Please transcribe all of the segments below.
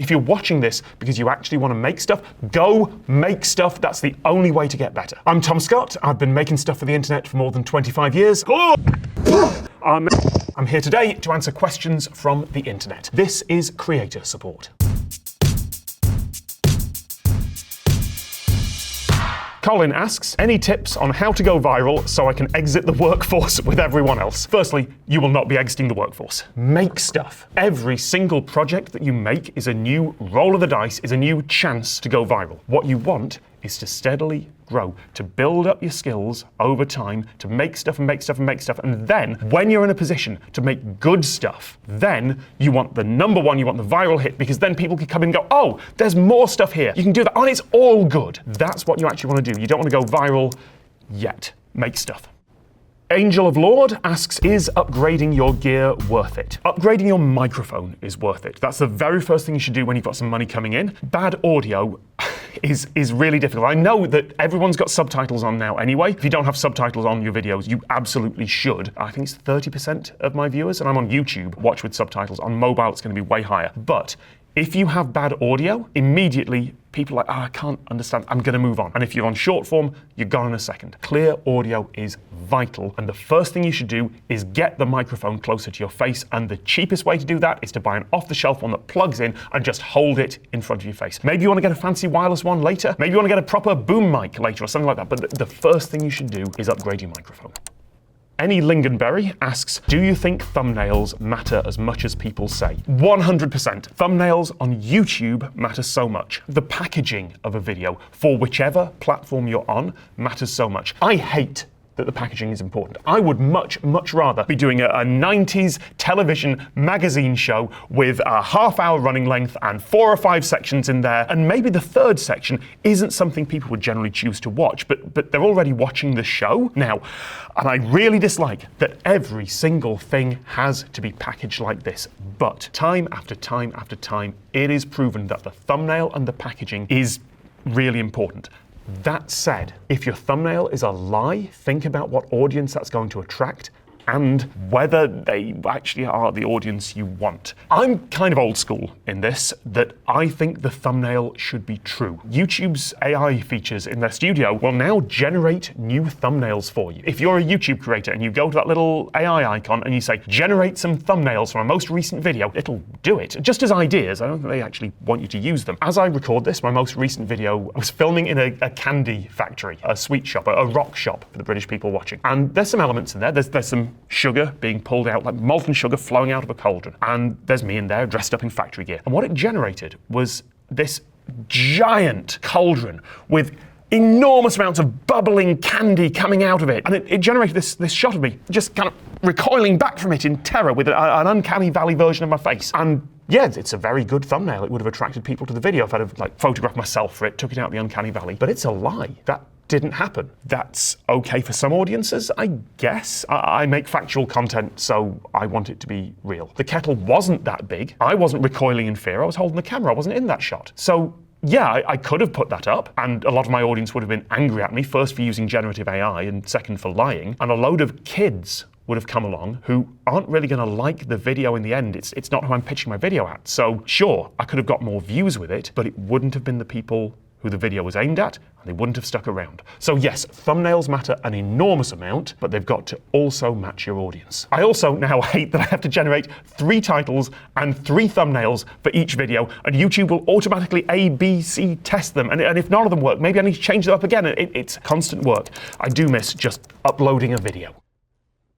If you're watching this because you actually want to make stuff, go make stuff. That's the only way to get better. I'm Tom Scott. I've been making stuff for the internet for more than 25 years. I'm here today to answer questions from the internet. This is creator support. Colin asks, any tips on how to go viral so I can exit the workforce with everyone else? Firstly, you will not be exiting the workforce. Make stuff. Every single project that you make is a new roll of the dice, is a new chance to go viral. What you want is to steadily grow, to build up your skills over time, to make stuff and make stuff and make stuff. And then when you're in a position to make good stuff, then you want the number one, you want the viral hit, because then people can come in and go, oh, there's more stuff here. You can do that. Oh, and it's all good. That's what you actually want to do. You don't want to go viral yet. Make stuff. Angel of Lord asks, is upgrading your gear worth it? Upgrading your microphone is worth it. That's the very first thing you should do when you've got some money coming in. Bad audio is really difficult. I know that everyone's got subtitles on now anyway. If you don't have subtitles on your videos, you absolutely should. I think it's 30% of my viewers, and I'm on YouTube, watch with subtitles. On mobile, it's going to be way higher. But if you have bad audio, immediately people are like, I can't understand, I'm going to move on. And if you're on short form, you're gone in a second. Clear audio is vital. And the first thing you should do is get the microphone closer to your face. And the cheapest way to do that is to buy an off-the-shelf one that plugs in and just hold it in front of your face. Maybe you want to get a fancy wireless one later. Maybe you want to get a proper boom mic later or something like that. But the first thing you should do is upgrade your microphone. Any Lingonberry asks, do you think thumbnails matter as much as people say? 100%. Thumbnails on YouTube matter so much. The packaging of a video for whichever platform you're on matters so much. I hate that the packaging is important. I would much rather be doing a 90s television magazine show with a half-hour running length and 4 or 5 sections in there, and maybe the third section isn't something people would generally choose to watch, but they're already watching the show now. And I really dislike that every single thing has to be packaged like this. But time after time after time, it is proven that the thumbnail and the packaging is really important. That said, if your thumbnail is a lie, think about what audience that's going to attract and whether they actually are the audience you want. I'm kind of old school in this, that I think the thumbnail should be true. YouTube's AI features in their studio will now generate new thumbnails for you. If you're a YouTube creator and you go to that little AI icon and you say, generate some thumbnails from a most recent video, it'll do it. Just as ideas, I don't think they actually want you to use them. As I record this, my most recent video, I was filming in a candy factory, a sweet shop, a rock shop for the British people watching. And there's some elements in there. There's some sugar being pulled out, like molten sugar flowing out of a cauldron. And there's me in there dressed up in factory gear. And what it generated was this giant cauldron with enormous amounts of bubbling candy coming out of it. And it generated this shot of me just kind of recoiling back from it in terror with an uncanny valley version of my face. And yeah, it's a very good thumbnail. It would have attracted people to the video if I'd have photographed myself for it, took it out the uncanny valley. But it's a lie. That didn't happen. That's okay for some audiences, I guess. I make factual content, so I want it to be real. The kettle wasn't that big. I wasn't recoiling in fear. I was holding the camera. I wasn't in that shot. So yeah, I could have put that up, and a lot of my audience would have been angry at me, first for using generative AI and second for lying, and a load of kids would have come along who aren't really going to like the video in the end. It's not who I'm pitching my video at. So sure, I could have got more views with it, but it wouldn't have been the people who the video was aimed at, and they wouldn't have stuck around. So yes, thumbnails matter an enormous amount, but they've got to also match your audience. I also now hate that I have to generate 3 titles and 3 thumbnails for each video, and YouTube will automatically A, B, C test them, and if none of them work, maybe I need to change them up again. It's constant work. I do miss just uploading a video.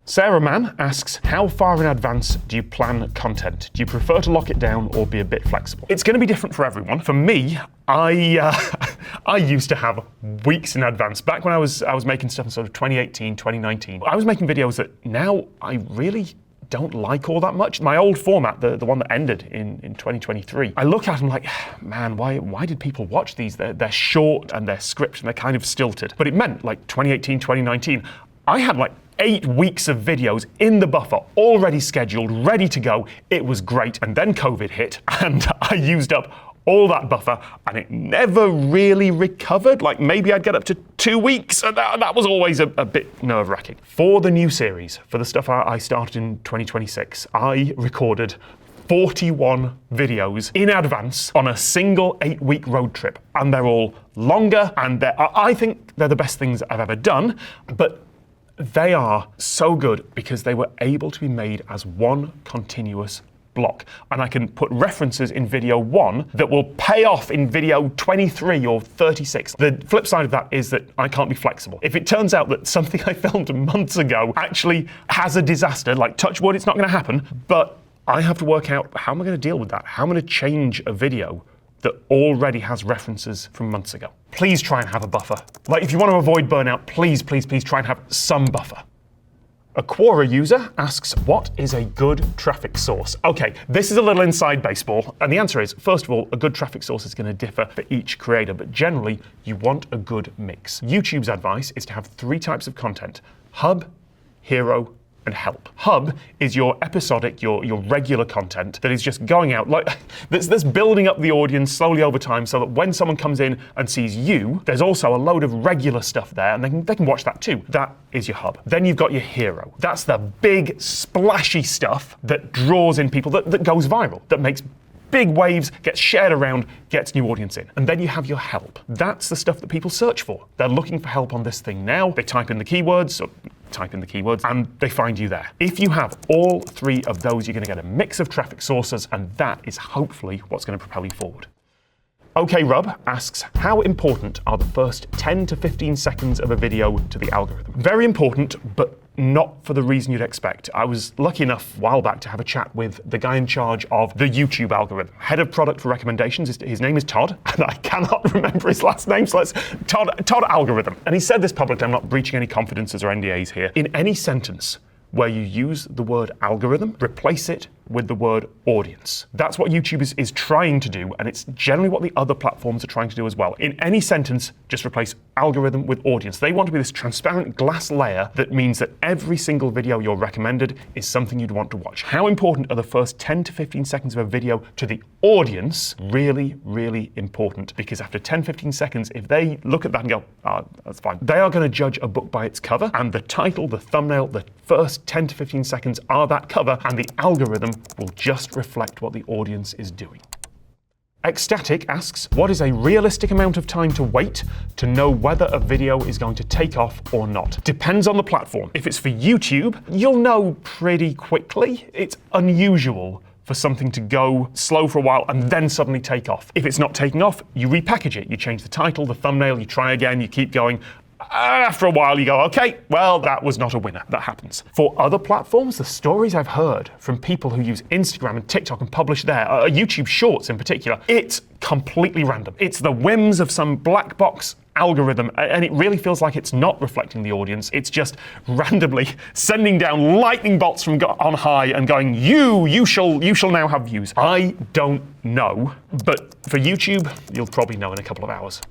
Sarah Mann asks, how far in advance do you plan content? Do you prefer to lock it down or be a bit flexible? It's going to be different for everyone. For me, I used to have weeks in advance. Back when I was making stuff in sort of 2018, 2019, I was making videos that now I really don't like all that much. My old format, the one that ended in 2023, I look at them like, man, why did people watch these? They're short and they're scripted and they're kind of stilted. But it meant like 2018, 2019, I had like 8 weeks of videos in the buffer, already scheduled, ready to go. It was great. And then COVID hit and I used up all that buffer and it never really recovered. Like maybe I'd get up to 2 weeks, and that was always a bit nerve-wracking. For the new series, for the stuff I started in 2026, I recorded 41 videos in advance on a single 8-week road trip. And they're all longer, and I think they're the best things I've ever done, but they are so good because they were able to be made as one continuous block. And I can put references in video 1 that will pay off in video 23 or 36. The flip side of that is that I can't be flexible. If it turns out that something I filmed months ago actually has a disaster, like touch wood, it's not going to happen, but I have to work out how am I going to deal with that? How am I going to change a video that already has references from months ago? Please try and have a buffer. Like, if you want to avoid burnout, please try and have some buffer. A Quora user asks, what is a good traffic source? Okay, this is a little inside baseball, and the answer is, first of all, a good traffic source is going to differ for each creator, but generally, you want a good mix. YouTube's advice is to have 3 types of content: hub, hero, and help. Hub is your episodic, your regular content that is just going out, like that's building up the audience slowly over time, so that when someone comes in and sees you, there's also a load of regular stuff there, and they can watch that too. That is your hub. Then you've got your hero. That's the big, splashy stuff that draws in people, that goes viral, that makes big waves, gets shared around, gets new audience in. And then you have your help. That's the stuff that people search for. They're looking for help on this thing now. They type in the keywords, and they find you there. If you have all 3 of those, you're going to get a mix of traffic sources, and that is hopefully what's going to propel you forward. OK Rub asks, how important are the first 10 to 15 seconds of a video to the algorithm? Very important, but not for the reason you'd expect. I was lucky enough a while back to have a chat with the guy in charge of the YouTube algorithm, head of product for recommendations. His name is Todd, and I cannot remember his last name, so let's Todd Algorithm. And he said this publicly. I'm not breaching any confidences or NDAs here. In any sentence where you use the word algorithm, replace it with the word audience. That's what YouTube is trying to do, and it's generally what the other platforms are trying to do as well. In any sentence, just replace algorithm with audience. They want to be this transparent glass layer that means that every single video you're recommended is something you'd want to watch. How important are the first 10 to 15 seconds of a video to the audience? Really, really important, because after 10, 15 seconds, if they look at that and go, that's fine, they are going to judge a book by its cover, and the title, the thumbnail, the first 10 to 15 seconds are that cover, and the algorithm will just reflect what the audience is doing. Ecstatic asks, what is a realistic amount of time to wait to know whether a video is going to take off or not? Depends on the platform. If it's for YouTube, you'll know pretty quickly. It's unusual for something to go slow for a while and then suddenly take off. If it's not taking off, you repackage it. You change the title, the thumbnail, you try again, you keep going. After a while, you go, okay, well, that was not a winner. That happens. For other platforms, the stories I've heard from people who use Instagram and TikTok and publish there, YouTube Shorts in particular, it's completely random. It's the whims of some black box algorithm, and it really feels like it's not reflecting the audience. It's just randomly sending down lightning bolts from on high and going, you shall now have views. I don't know, but for YouTube, you'll probably know in a couple of hours.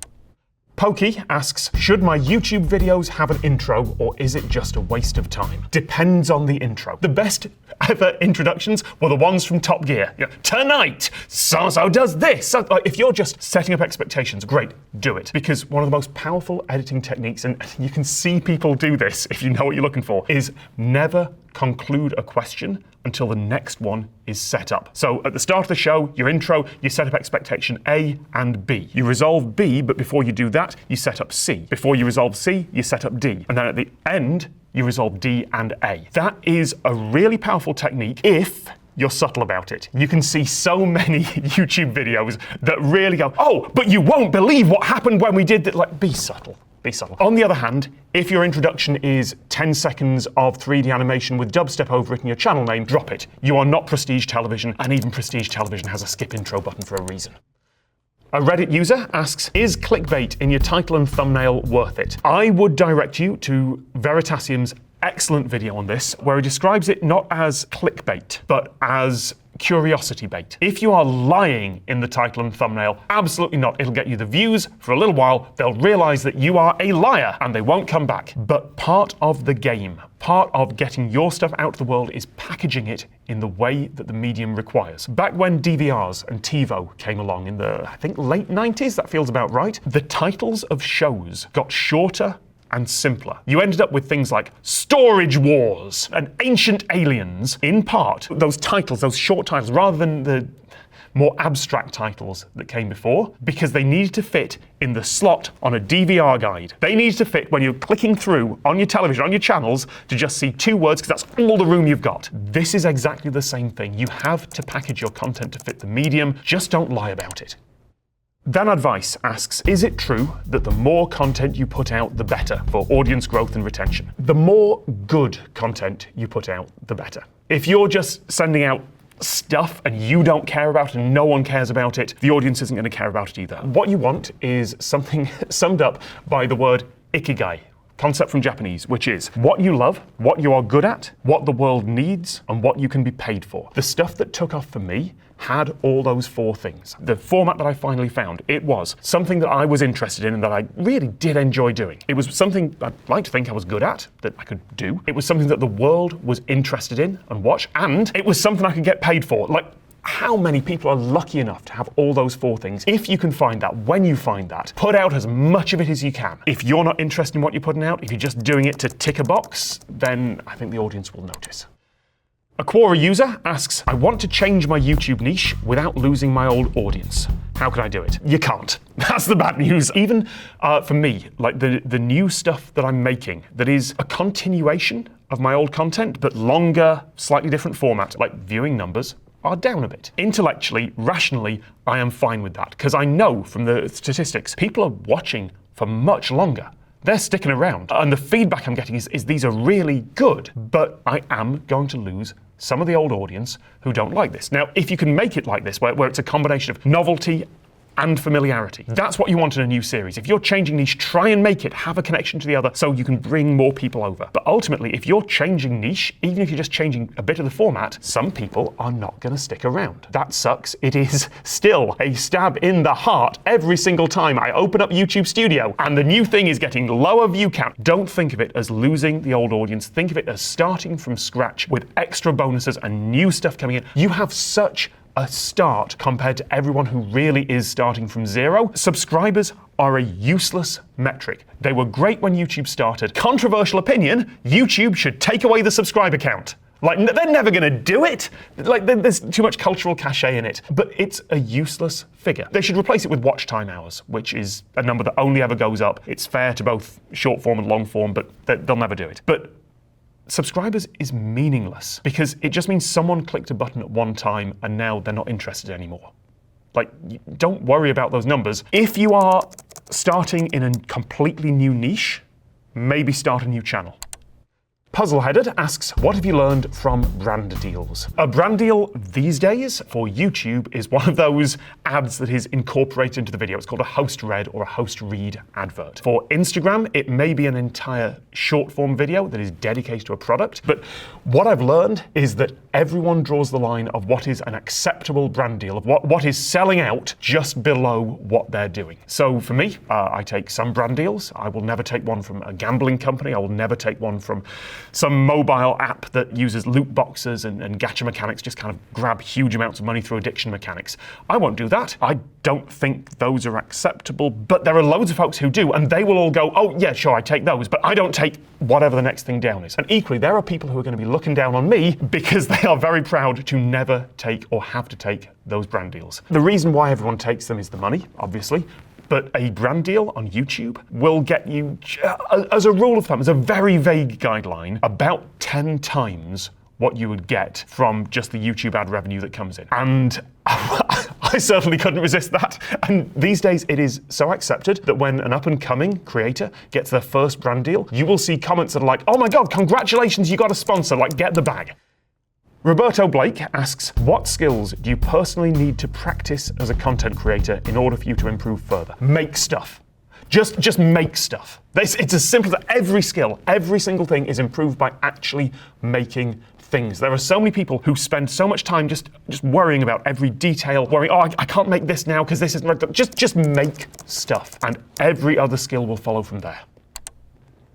Pokey asks, should my YouTube videos have an intro, or is it just a waste of time? Depends on the intro. The best ever introductions were the ones from Top Gear. You know, tonight, so-so does this. So, if you're just setting up expectations, great, do it. Because one of the most powerful editing techniques, and you can see people do this if you know what you're looking for, is never conclude a question until the next one is set up. So at the start of the show, your intro, you set up expectation A and B. You resolve B, but before you do that, you set up C. Before you resolve C, you set up D. And then at the end, you resolve D and A. That is a really powerful technique if you're subtle about it. You can see so many YouTube videos that really go, oh, but you won't believe what happened when we did that. Like, be subtle. Be subtle. On the other hand, if your introduction is 10 seconds of 3D animation with dubstep over it and your channel name, drop it. You are not Prestige Television, and even Prestige Television has a skip intro button for a reason. A Reddit user asks, is clickbait in your title and thumbnail worth it? I would direct you to Veritasium's excellent video on this, where he describes it not as clickbait, but as curiosity bait. If you are lying in the title and thumbnail, absolutely not. It'll get you the views for a little while. They'll realize that you are a liar and they won't come back. But part of the game, part of getting your stuff out to the world is packaging it in the way that the medium requires. Back when DVRs and TiVo came along in the, I think, late 90s, that feels about right, the titles of shows got shorter and simpler. You ended up with things like storage wars and ancient aliens, in part, those titles, those short titles, rather than the more abstract titles that came before, because they needed to fit in the slot on a DVR guide. They needed to fit when you're clicking through on your television, on your channels, to just see 2 words, because that's all the room you've got. This is exactly the same thing. You have to package your content to fit the medium. Just don't lie about it. Then Advice asks, is it true that the more content you put out, the better for audience growth and retention? The more good content you put out, the better. If you're just sending out stuff and you don't care about it and no one cares about it, the audience isn't going to care about it either. What you want is something summed up by the word ikigai, concept from Japanese, which is what you love, what you are good at, what the world needs, and what you can be paid for. The stuff that took off for me had all those 4 things. The format that I finally found, it was something that I was interested in and that I really did enjoy doing. It was something I'd like to think I was good at, that I could do. It was something that the world was interested in and watch, and it was something I could get paid for. Like, how many people are lucky enough to have all those 4 things? If you can find that, when you find that, put out as much of it as you can. If you're not interested in what you're putting out, if you're just doing it to tick a box, then I think the audience will notice. A Quora user asks, I want to change my YouTube niche without losing my old audience. How can I do it? You can't. That's the bad news. Even for me, like the new stuff that I'm making, that is a continuation of my old content, but longer, slightly different format, like viewing numbers are down a bit. Intellectually, rationally, I am fine with that, because I know from the statistics, people are watching for much longer. They're sticking around. And the feedback I'm getting is these are really good, but I am going to lose some of the old audience who don't like this. Now, if you can make it like this, where it's a combination of novelty and familiarity, that's what you want in a new series. If you're changing niche, try and make it have a connection to the other so you can bring more people over. But ultimately, if you're changing niche, even if you're just changing a bit of the format, some people are not going to stick around. That sucks. It is still a stab in the heart every single time I open up YouTube Studio and the new thing is getting lower view count. Don't think of it as losing the old audience. Think of it as starting from scratch with extra bonuses and new stuff coming in. You have such a start compared to everyone who really is starting from 0. Subscribers are a useless metric. They were great when YouTube started. Controversial opinion, YouTube should take away the subscriber count. Like, they're never going to do it. Like, there's too much cultural cachet in it. But it's a useless figure. They should replace it with watch time hours, which is a number that only ever goes up. It's fair to both short form and long form, but they'll never do it. But subscribers is meaningless because it just means someone clicked a button at one time and now they're not interested anymore. Like, don't worry about those numbers. If you are starting in a completely new niche, maybe start a new channel. Puzzleheaded asks, what have you learned from brand deals? A brand deal these days for YouTube is one of those ads that is incorporated into the video. It's called a host read or a host read advert. For Instagram, it may be an entire short form video that is dedicated to a product. But what I've learned is that everyone draws the line of what is an acceptable brand deal, of what is selling out just below what they're doing. So for me, I take some brand deals. I will never take one from a gambling company. I will never take one from some mobile app that uses loot boxes and gacha mechanics, just kind of grab huge amounts of money through addiction mechanics. I won't do that. I don't think those are acceptable, but there are loads of folks who do, and they will all go, oh yeah, sure, I take those, but I don't take whatever the next thing down is. And equally, there are people who are going to be looking down on me because they are very proud to never take or have to take those brand deals. The reason why everyone takes them is the money, obviously. But a brand deal on YouTube will get you, as a rule of thumb, as a very vague guideline, about 10 times what you would get from just the YouTube ad revenue that comes in. And I certainly couldn't resist that. And these days it is so accepted that when an up-and-coming creator gets their first brand deal, you will see comments that are like, oh my God, congratulations, you got a sponsor, like get the bag. Roberto Blake asks, what skills do you personally need to practice as a content creator in order for you to improve further? Make stuff. Just make stuff. It's as simple as every skill, every single thing is improved by actually making things. There are so many people who spend so much time just worrying about every detail, worrying, oh, I can't make this now because this isn't right. Just make stuff, and every other skill will follow from there.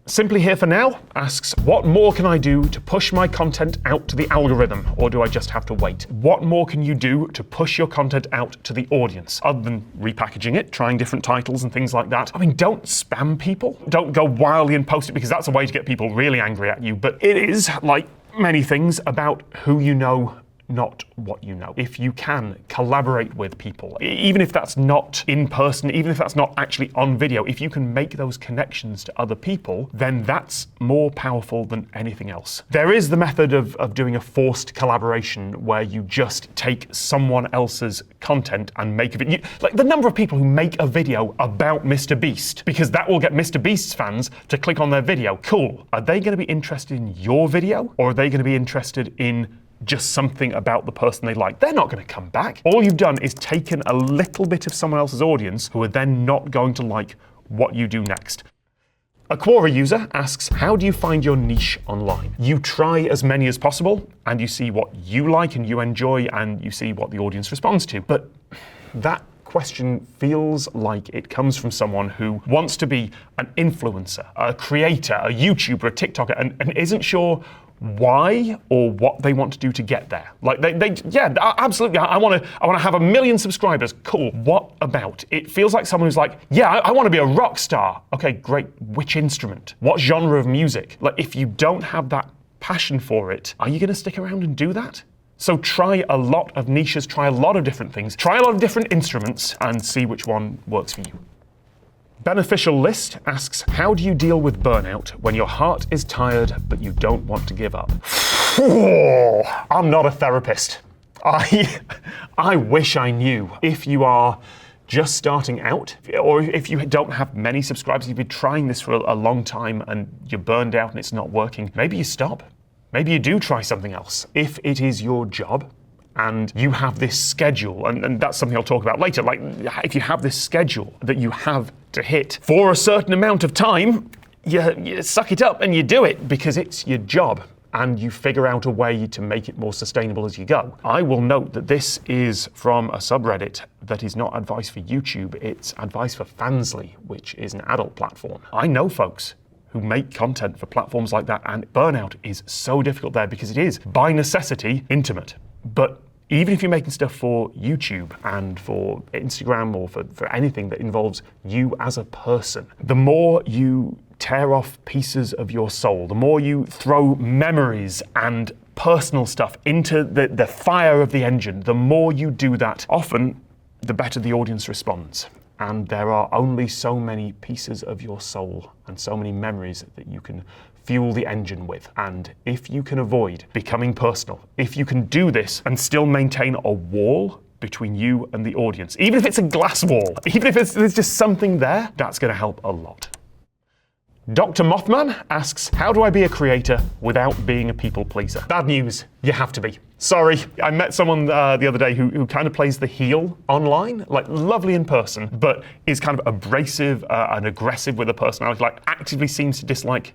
Simply Here for Now asks, what more can I do to push my content out to the algorithm, or do I just have to wait? What more can you do to push your content out to the audience, other than repackaging it, trying different titles and things like that? I mean, don't spam people. Don't go wildly and post it, because that's a way to get people really angry at you. But it is, like many things, about who you know, not what you know. If you can collaborate with people, even if that's not in person, even if that's not actually on video, if you can make those connections to other people, then that's more powerful than anything else. There is the method of doing a forced collaboration where you just take someone else's content and make a video. Like the number of people who make a video about Mr. Beast, because that will get Mr. Beast's fans to click on their video. Cool. Are they going to be interested in your video, or are they going to be interested in just something about the person they like? They're not going to come back. All you've done is taken a little bit of someone else's audience who are then not going to like what you do next. A Quora user asks, how do you find your niche online? You try as many as possible, and you see what you like and you enjoy, and you see what the audience responds to. But that question feels like it comes from someone who wants to be an influencer, a creator, a YouTuber, a TikToker, and isn't sure why or what they want to do to get there. Like yeah, absolutely. I want to have 1 million subscribers. Cool. What about? It feels like someone who's like, yeah, I want to be a rock star. Okay, great. Which instrument? What genre of music? Like, if you don't have that passion for it, are you going to stick around and do that? So try a lot of niches, try a lot of different things, try a lot of different instruments, and see which one works for you. Beneficial List asks, how do you deal with burnout when your heart is tired but you don't want to give up? I'm not a therapist. I wish I knew. If you are just starting out, or if you don't have many subscribers, you've been trying this for a long time and you're burned out and it's not working, maybe you stop. Maybe you do try something else. If it is your job, and you have this schedule, and that's something I'll talk about later, like if you have this schedule that you have to hit for a certain amount of time, you suck it up and you do it because it's your job, and you figure out a way to make it more sustainable as you go. I will note that this is from a subreddit that is not advice for YouTube, it's advice for Fansly, which is an adult platform. I know folks who make content for platforms like that, and burnout is so difficult there because it is, by necessity, intimate. But even if you're making stuff for YouTube and for Instagram or for anything that involves you as a person, the more you tear off pieces of your soul, the more you throw memories and personal stuff into the fire of the engine, the more you do that, often the better the audience responds. And there are only so many pieces of your soul and so many memories that you can fuel the engine with. And if you can avoid becoming personal, if you can do this and still maintain a wall between you and the audience, even if it's a glass wall, even if there's just something there, that's going to help a lot. Dr. Mothman asks, how do I be a creator without being a people pleaser? Bad news, you have to be. Sorry, I met someone the other day who kind of plays the heel online, like lovely in person, but is kind of abrasive and aggressive with a personality, like actively seems to dislike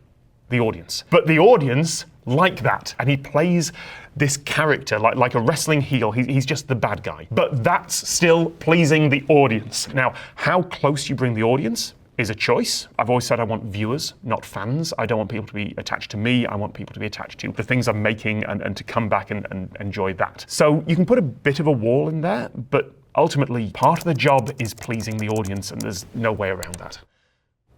the audience. But the audience like that, and he plays this character like a wrestling heel. He's just the bad guy. But that's still pleasing the audience. Now, how close you bring the audience is a choice. I've always said I want viewers, not fans. I don't want people to be attached to me. I want people to be attached to the things I'm making and to come back and enjoy that. So you can put a bit of a wall in there, but ultimately part of the job is pleasing the audience, and there's no way around that.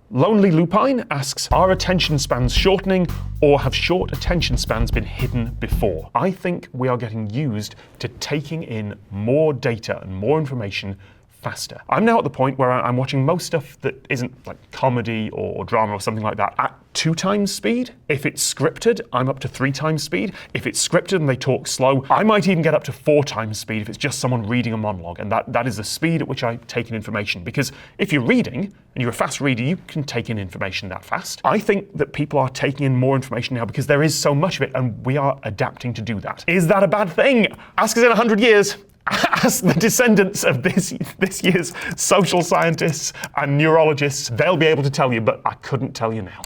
Lonely Lupine asks, are attention spans shortening, or have short attention spans been hidden before? I think we are getting used to taking in more data and more information faster. I'm now at the point where I'm watching most stuff that isn't like comedy or drama or something like that at 2 times speed. If it's scripted, I'm up to 3 times speed. If it's scripted and they talk slow, I might even get up to 4 times speed if it's just someone reading a monologue. And that is the speed at which I take in information. Because if you're reading and you're a fast reader, you can take in information that fast. I think that people are taking in more information now because there is so much of it, and we are adapting to do that. Is that a bad thing? Ask us in 100 years. Ask the descendants of this year's social scientists and neurologists. They'll be able to tell you, but I couldn't tell you now.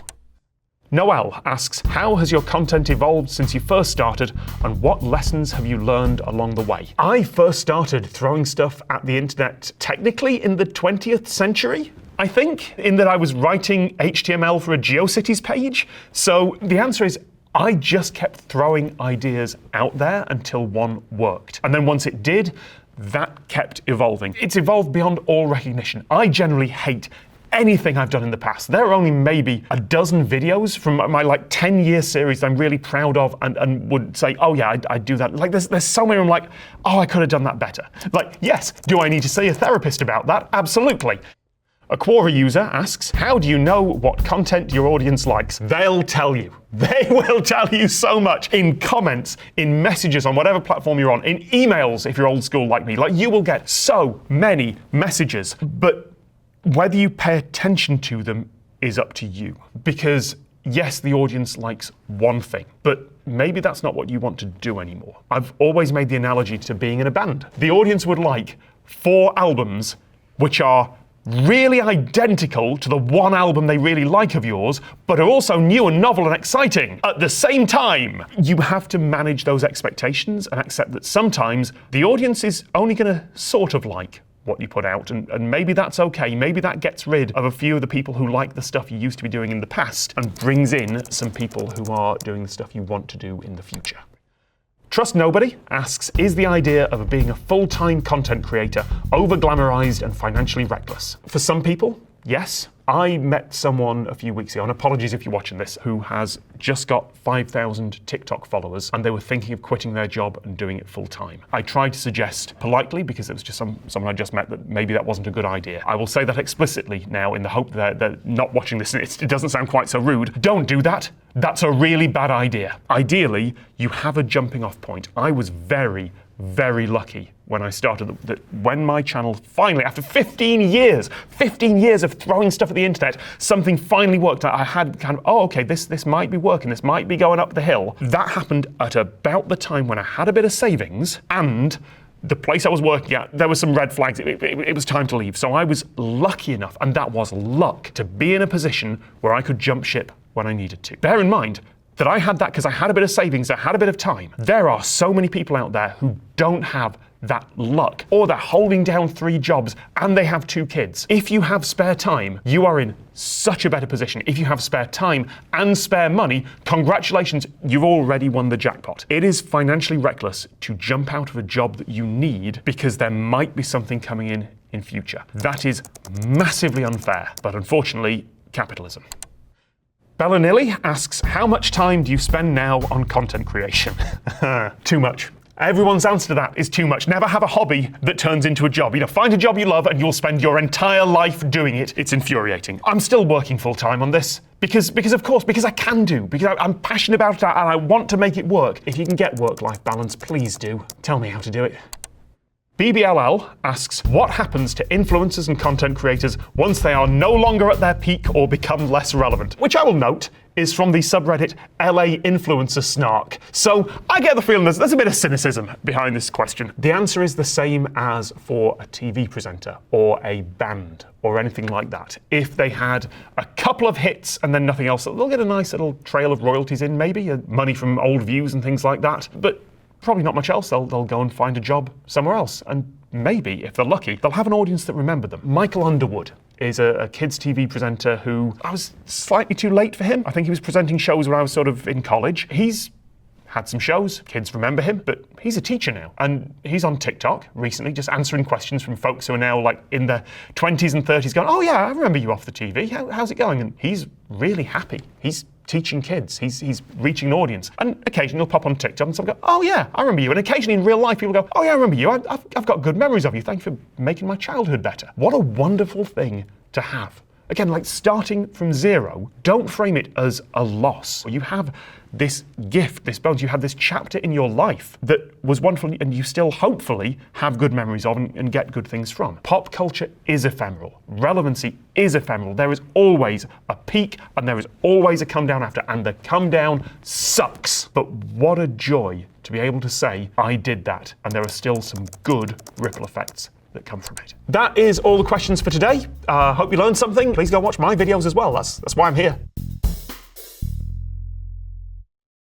Noel asks, how has your content evolved since you first started, and what lessons have you learned along the way? I first started throwing stuff at the internet technically in the 20th century. I think, in that I was writing HTML for a GeoCities page. So the answer is, I just kept throwing ideas out there until one worked. And then once it did, that kept evolving. It's evolved beyond all recognition. I generally hate anything I've done in the past. There are only maybe a dozen videos from my 10-year series that I'm really proud of and would say, oh yeah, I'd do that. Like there's so many I'm like, oh, I could have done that better. Like, yes, do I need to see a therapist about that? Absolutely. A Quora user asks, how do you know what content your audience likes? They'll tell you. They will tell you so much in comments, in messages on whatever platform you're on, in emails if you're old school like me. Like, you will get so many messages, but whether you pay attention to them is up to you. Because yes, the audience likes one thing, but maybe that's not what you want to do anymore. I've always made the analogy to being in a band. The audience would like 4 albums which are really identical to the one album they really like of yours, but are also new and novel and exciting at the same time. You have to manage those expectations and accept that sometimes the audience is only going to sort of like what you put out, and maybe that's okay. Maybe that gets rid of a few of the people who like the stuff you used to be doing in the past and brings in some people who are doing the stuff you want to do in the future. Trust Nobody asks, is the idea of being a full-time content creator over-glamorized and financially reckless? For some people, yes. I met someone a few weeks ago, and apologies if you're watching this, who has just got 5,000 TikTok followers, and they were thinking of quitting their job and doing it full time. I tried to suggest politely, because it was just someone I just met, that maybe that wasn't a good idea. I will say that explicitly now in the hope that they're not watching this and it doesn't sound quite so rude. Don't do that. That's a really bad idea. Ideally, you have a jumping off point. I was very, very lucky when I started, when my channel finally, after 15 years of throwing stuff at the internet, something finally worked. I had kind of, oh, okay, this might be working, this might be going up the hill. That happened at about the time when I had a bit of savings, and the place I was working at, there were some red flags. It was time to leave. So I was lucky enough, and that was luck, to be in a position where I could jump ship when I needed to. Bear in mind that I had that because I had a bit of savings, I had a bit of time. There are so many people out there who don't have that luck, or they're holding down 3 jobs and they have 2 kids. If you have spare time, you are in such a better position. If you have spare time and spare money, congratulations, you've already won the jackpot. It is financially reckless to jump out of a job that you need because there might be something coming in future. That is massively unfair, but unfortunately, capitalism. Bella Nilly asks, how much time do you spend now on content creation? Too much. Everyone's answer to that is too much. Never have a hobby that turns into a job. Find a job you love and you'll spend your entire life doing it. It's infuriating. I'm still working full time on this because I can do, because I'm passionate about it and I want to make it work. If you can get work-life balance, please do. Tell me how to do it. BBLL asks, what happens to influencers and content creators once they are no longer at their peak or become less relevant? Which I will note is from the subreddit LA Influencer Snark. So I get the feeling there's a bit of cynicism behind this question. The answer is the same as for a TV presenter or a band or anything like that. If they had a couple of hits and then nothing else, they'll get a nice little trail of royalties in, maybe money from old views and things like that. But probably not much else. They'll go and find a job somewhere else. And maybe, if they're lucky, they'll have an audience that remember them. Michael Underwood is a kids' TV presenter who, I was slightly too late for him. I think he was presenting shows when I was sort of in college. He's had some shows, kids remember him, but he's a teacher now. And he's on TikTok recently, just answering questions from folks who are now like in their 20s and 30s going, oh yeah, I remember you off the TV. How's it going? And he's really happy. He's teaching kids. He's reaching an audience. And occasionally he'll pop on TikTok and someone go, oh yeah, I remember you. And occasionally in real life people go, oh yeah, I remember you. I've got good memories of you. Thank you for making my childhood better. What a wonderful thing to have. Again, like starting from zero, don't frame it as a loss. You have this gift, this bonus, you have this chapter in your life that was wonderful and you still hopefully have good memories of and get good things from. Pop culture is ephemeral. Relevancy is ephemeral. There is always a peak and there is always a come down after, and the come down sucks. But what a joy to be able to say, I did that, and there are still some good ripple effects that come from it. That is all the questions for today. Hope you learned something. Please go watch my videos as well. That's why I'm here.